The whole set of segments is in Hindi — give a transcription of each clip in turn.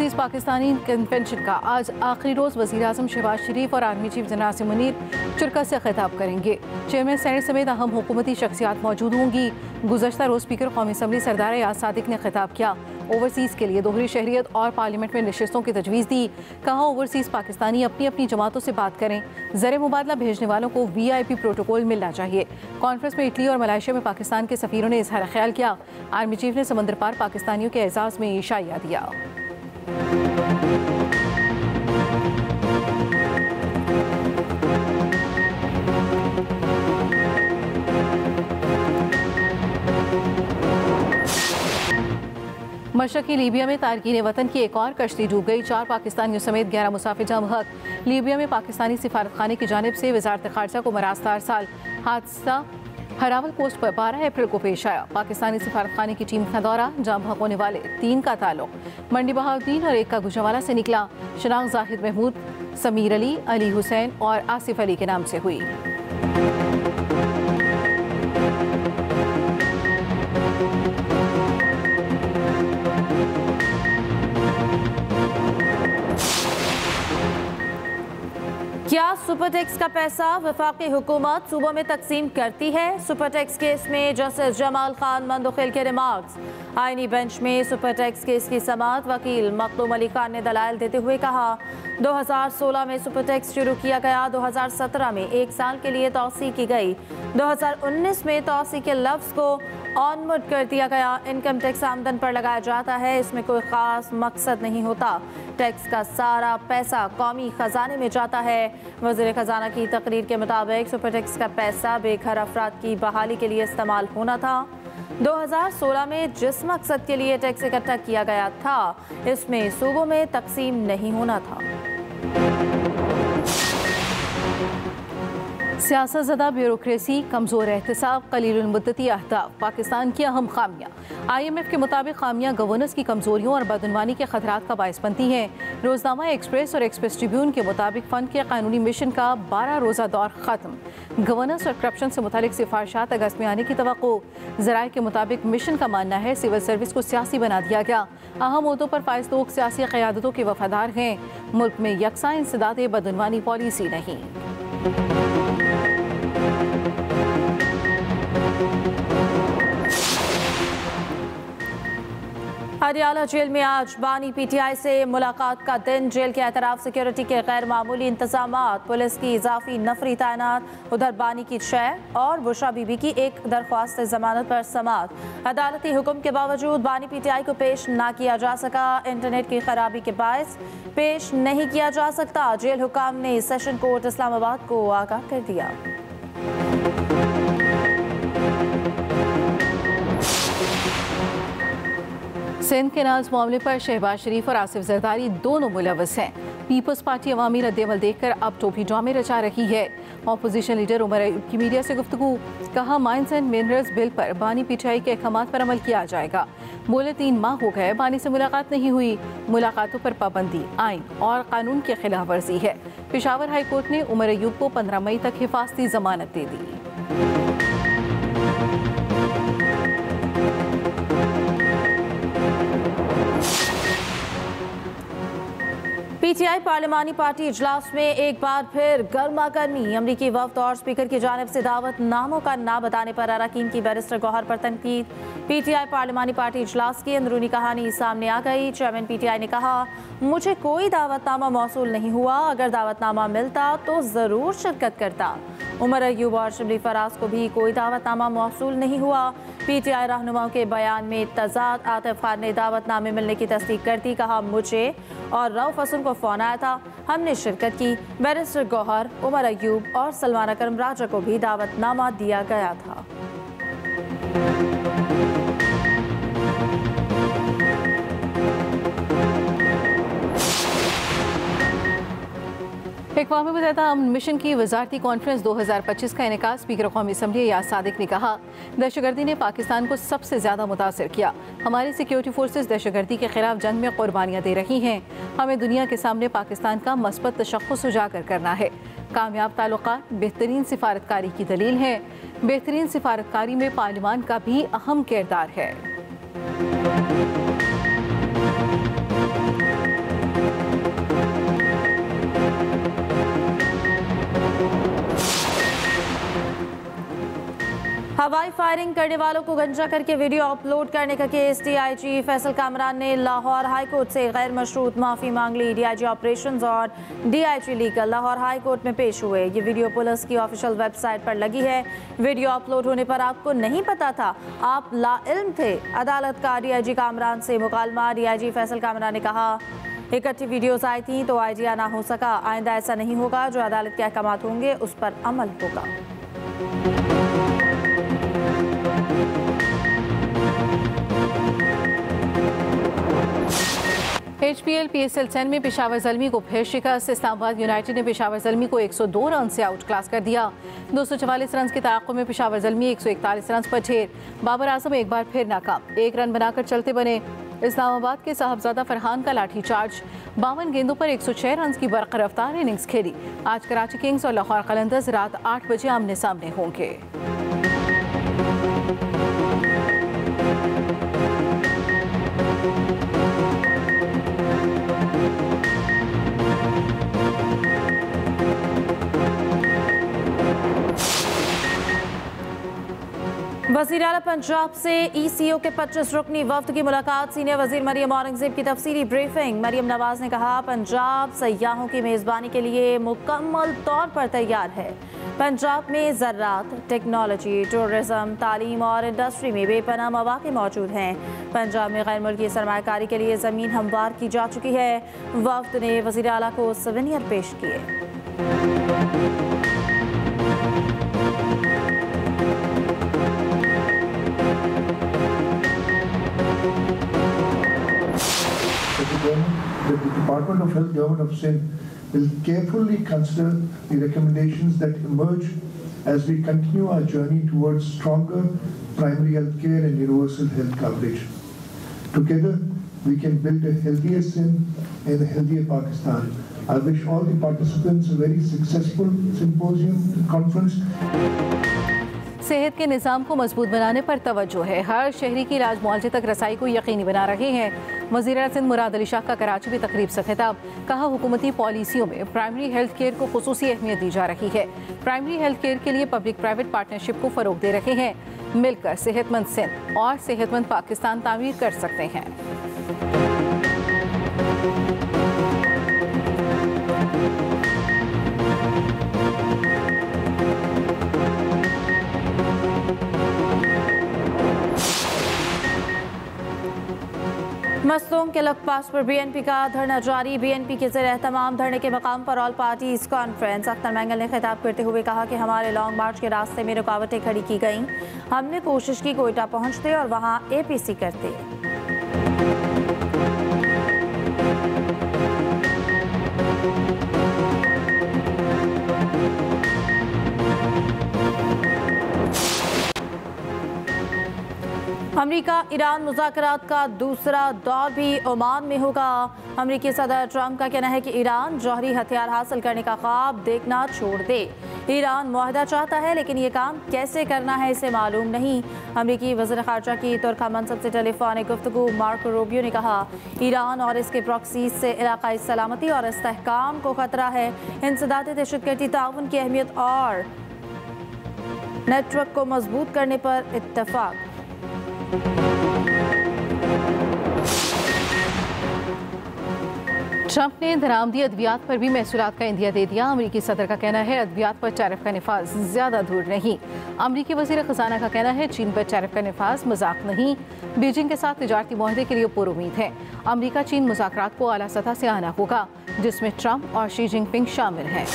ओवरसीज़ पाकिस्तानी कन्वेंशन का आज आखिरी रोज़ वज़ीर-ए-आज़म शहबाज शरीफ और army chief general Nasir Munir चुरका से खिताब करेंगे। चेयरमैन सेनेट समेत अहम हुकूमती शख्सियात मौजूद होंगी। गुज़श्ता रोज़ स्पीकर कौमी असम्बली सरदार याद सादिक ने खिताब किया। ओवरसीज़ के लिए दोहरी शहरियत और पार्लियामेंट में नशिस्तों की तजवीज़ दी। कहा ओवरसीज़ पाकिस्तानी अपनी अपनी जमातों से बात करें। ज़र मुबादला भेजने वालों को VIP प्रोटोकॉल मिलना चाहिए। कॉन्फ्रेंस में इटली और मलेशिया में पाकिस्तान के सफ़ीरों ने इजहार ख्याल किया। आर्मी चीफ ने समंदर पार पाकिस्तानियों के एजाज़ में इशाया दिया। मशरक़ी लीबिया में तारकीन वतन की एक और कश्ती डूब गई। 4 पाकिस्तानियों समेत 11 मुसाफिर जमहक। लीबिया में पाकिस्तानी सिफारतखाने की जानिब से वज़ारत ख़ारजा को मरास्ता अरसाल। हादसा हरावल कोस्ट पर 12 अप्रैल को पेश आया। पाकिस्तानी सिफारतखाने की टीम का दौरा। जमहक होने वाले 3 का ताल्लुक मंडी बहाउद्दीन और 1 का गुजरांवाला से निकला। शनाख्त जाहिद महमूद, समीर अली, अली हुसैन और आसिफ अली के नाम से हुई। क्या सुपरटैक्स का पैसा वफाकी हुकूमत सूबों में तकसीम करती है? सुपरटैक्स केस में जस्टिस जमाल खान मंदोखिल के रिमार्क्स। आईनी बेंच में सुपरटैक्स केस की समाअत वकील मखदूम अली खान ने दलाइल देते हुए कहा 2016 में सुपरटैक्स शुरू किया गया, 2017 में 1 साल के लिए तौसी की गई, 2019 में तौसी के लफ्ज़ को ऑनवर्ड कर दिया गया। इनकम टैक्स आमदन पर लगाया जाता है, इसमें कोई ख़ास मकसद नहीं होता। टैक्स का सारा पैसा कौमी खजाने में जाता है। वज़ीर खजाना की तकरीर के मुताबिक सुपरटैक्स का पैसा बेघर अफराद की बहाली के लिए इस्तेमाल होना था। 2016 में जिस मकसद के लिए टैक्स इकट्ठा किया गया था, इसमें सूबों में तकसीम नहीं होना था। सियासतज़दा ब्यूरोक्रेसी, कमज़ोर एहतसाब, कलीलुल मुद्दती अहदाफ पाकिस्तान की अहम खामियाँ। IMF के मुताबिक खामियाँ गवर्नेंस की कमज़ोरियों और बदउनवानी के खतरात का बायस बनती हैं। रोज़नामा एक्सप्रेस और एक्सप्रेस ट्रिब्यून के मुताबिक फ़ंड के कानूनी मिशन का 12 रोज़ा दौर ख़त्म। गवर्नेंस और करप्शन से मुतालिक सिफारिशात अगस्त में आने की तवक्को। ज़राए के मुताबिक मिशन का मानना है सिविल सर्विस को सियासी बना दिया गया। अहम ओहदों पर फाइज लोग सियासी क़यादतों के वफादार हैं। मुल्क में यकसा इंसदाद बदउनवानी पॉलिसी नहीं। हरियाणा जेल में आज बानी PTI से मुलाकात का दिन। जेल के एतराफ सिक्योरिटी के गैर मामूली इंतजामात, पुलिस की इजाफी नफरी तैनात। उधर बानी की 6 और बुशरा बीबी की 1 दरख्वास्त जमानत पर समात। अदालती हुक्म के बावजूद बानी PTI को पेश ना किया जा सका। इंटरनेट की खराबी के बायस पेश नहीं किया जा सकता। जेल हुकाम ने सेशन कोर्ट इस्लामाबाद को आगाह कर दिया। सिंध के नाज मामले पर शहबाज शरीफ और आसिफ जरदारी दोनों मुलव्वस हैं। पीपल्स पार्टी अवामी रद्द-ए-अमल देखकर अब टोपी ड्रामे रचा रही है। अपोजिशन लीडर उमर अयूब की मीडिया से गुफ्तगू। कहा माइंस एंड मिनरल्स बिल पर बानी PTI के अहकामात पर अमल किया जाएगा। बोले 3 माह हो गए बानी से मुलाकात नहीं हुई। मुलाकातों पर पाबंदी आइन और कानून की खिलाफ वर्जी है। पेशावर हाई कोर्ट ने उमर अयूब को 15 मई तक हिफाजती जमानत दे दी। PTI पार्लिमानी पार्टी इजलास में एक बार फिर गर्मा गर्मी। अमरीकी वफ्द और स्पीकर की जानिब से दावत नामों का ना बताने पर अरकान की बैरिस्टर गौहर पर तनकीद। PTI पार्लिमानी पार्टी इजलास की अंदरूनी कहानी सामने आ गई। चेयरमैन PTI ने कहा मुझे कोई दावतनामा मौसूल नहीं हुआ, अगर दावतनामा मिलता तो ज़रूर शिरकत करता। उमर अयूब और शिबली फराज को भी कोई दावतनामा मौसूल नहीं हुआ। PTI रहनुमाओं के बयान में तजाद। आतिफ खान ने दावतनामे मिलने की तस्दीक कर दी। कहा मुझे और रऊफ हसन को फ़ोन आया था, हमने शिरकत की। बैरिस्टर गौहर, उमर अयूब और सलमान अकरम राजा को भी दावतनामा दिया गया था। अक़वाम मुत्तहिदा अमन मिशन की वज़ारती कॉन्फ्रेंस 2025 का इनेकास स्पीकर कौमी असम्बली याद सादिक ने कहा दहशतगर्दी ने पाकिस्तान को सबसे ज़्यादा मुतासर किया। हमारी सिक्योरिटी फोर्सेस दहशतगर्दी के खिलाफ जंग में कुर्बानियाँ दे रही हैं। हमें दुनिया के सामने पाकिस्तान का मस्बत तशख़्ख़ुस उजागर करना है। कामयाब ताल्लुकात बेहतरीन सिफारतकारी की दलील है। बेहतरीन सिफारतकारी में पार्लिमान का भी अहम किरदार है। हवाई फायरिंग करने वालों को गंजा करके वीडियो अपलोड करने का केस डीआईजी फैसल कामरान ने लाहौर हाई कोर्ट से गैर मशरूत माफ़ी मांग ली। डीआईजी ऑपरेशंस और DIG legal Lahore high court में पेश हुए। ये वीडियो पुलिस की ऑफिशियल वेबसाइट पर लगी है। वीडियो अपलोड होने पर आपको नहीं पता था, आप लाइल्म थे। अदालत का डीआईजी कामरान से मुकालमा। डीआईजी फैसल कामरान ने कहा, इकट्ठी वीडियोस आई थी तो आइडिया ना हो सका। आइंदा ऐसा नहीं होगा। जो अदालत के अहकाम होंगे उस पर अमल होगा। HPL PSL 10 में पेशावर ज़ल्मी को फिर शिकस्त। इस्लामाबाद यूनाइटेड ने पेशावर ज़ल्मी को 102 रन से आउट क्लास कर दिया। 244 रन के तआक़ुब में पेशावर ज़ल्मी 141 रन पर ढेर। बाबर आजम एक बार फिर नाकाम, 1 रन बनाकर चलते बने। इस्लामाबाद के साहबजादा फरहान का लाठी चार्ज। 52 गेंदों पर 106 रन की बरक़ रफ्तार इनिंग्स खेली। आज कराची किंग्स और लाहौर कलंदर्स रात 8 बजे आमने सामने होंगे। वज़ीर आला पंजाब से ECO के 25 रुकनी वफ्द की मुलाकात। सीनियर वज़ीर मरियम औरंगज़ेब की तफसीली ब्रीफिंग। मरियम नवाज ने कहा, पंजाब सयाहों की मेज़बानी के लिए मुकम्मल तौर पर तैयार है। पंजाब में ज़राअत, टेक्नोलॉजी, टूरिज़म, तालीम और इंडस्ट्री में बेपनाह मौक़े मौजूद हैं। पंजाब में गैर मुल्की सरमायाकारी के लिए ज़मीन हमवार की जा चुकी है। वफ्द ने वज़ीर आला को सवेनियर पेश किए। The Department of Health, Government of Sindh will carefully consider the recommendations that emerge as we continue our journey towards stronger primary health care and universal health coverage. Together, we can build a healthier Sindh and a healthier Pakistan. I wish all the participants a very successful symposium conference. सेहत के निज़ाम को मजबूत बनाने पर तवज्जो है। हर शहरी की इलाज मुआवजे तक रसाई को यकीनी बना रहे हैं। वज़ीर आला सिंध मुराद अली शाह का कराची में तकरीब से खिताब। कहा, हुकूमती पॉलिसियों में प्राइमरी हेल्थ केयर को खुसूसी अहमियत दी जा रही है। प्राइमरी हेल्थ केयर के लिए पब्लिक प्राइवेट पार्टनरशिप को फ़रोग दे रहे हैं। मिलकर सेहतमंद सिंध और सेहतमंद पाकिस्तान तामीर कर सकते हैं। मस्तूम के लखपास पर BNP का धरना जारी। BNP के ज़ेर एहतमाम धरने के मकाम पर all parties conference. Akhtar mangle ने खिताब करते हुए कहा कि हमारे लॉन्ग मार्च के रास्ते में रुकावटें खड़ी की गईं। हमने कोशिश की कोयटा पहुंचते और वहां APC करते। अमेरिका ईरान मुज़ाकरात का दूसरा दौर भी ओमान में होगा। अमेरिकी सदर ट्रंप का कहना है कि ईरान जौहरी हथियार हासिल करने का ख्वाब देखना छोड़ दे। ईरान मुआहदा चाहता है लेकिन ये काम कैसे करना है इसे मालूम नहीं। अमेरिकी वज़ीर ख़ारजा की तुर्क मनसब से टेलीफोनिक गुफ्तगू। मार्को रूबियो ने कहा, ईरान और इसके प्रॉक्सीज से इलाक़ाई सलामती और इस्तेहकाम को खतरा है। इंसदाद दहशतगर्दी ताउन की अहमियत और नेटवर्क को मजबूत करने पर इत्तफाक। ट्रंप ने दरामदी अद्वियात पर भी महसूलात का इंदिया दे दिया। अमेरिकी सदर का कहना है, अद्वियात पर टैरिफ का निफाज ज़्यादा दूर नहीं। अमेरिकी वज़ीर ख़जाना का कहना है, चीन पर टैरिफ का निफाज मजाक नहीं। बीजिंग के साथ तिजारती मुआहदे के लिए पुरुमीद है। अमेरिका चीन मुज़ाकरात को आला सतह से आना होगा, जिसमें ट्रंप और शी जिनपिंग शामिल हैं।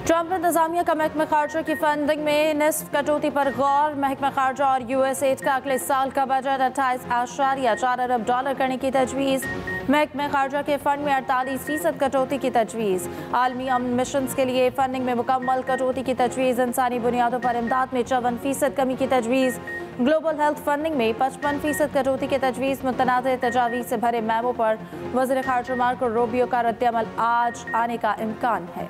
ट्रंप इंतजामिया का महकमा खारजा की फंडिंग में निस्फ कटौती पर गौर। महकमा खारजा और USAID का अगले साल का बजट 28.4 अरब डॉलर करने की तजवीज़। महकमा खारजा के फंड में 48% कटौती की तजवीज़। आलमी अमन मिशन के लिए फंडिंग में मुकम्मल कटौती की तजवीज़। इंसानी बुनियादों पर इमदाद में 54% कमी की तजवीज़। ग्लोबल हेल्थ फंडिंग में 55% कटौती की तजवीज़। मुतनाज़ तजावीज़ से भरे मैमो पर वज़ीर ख़ारजा मार्को रूबियो का रद्द अमल आज आने का इम्कान है।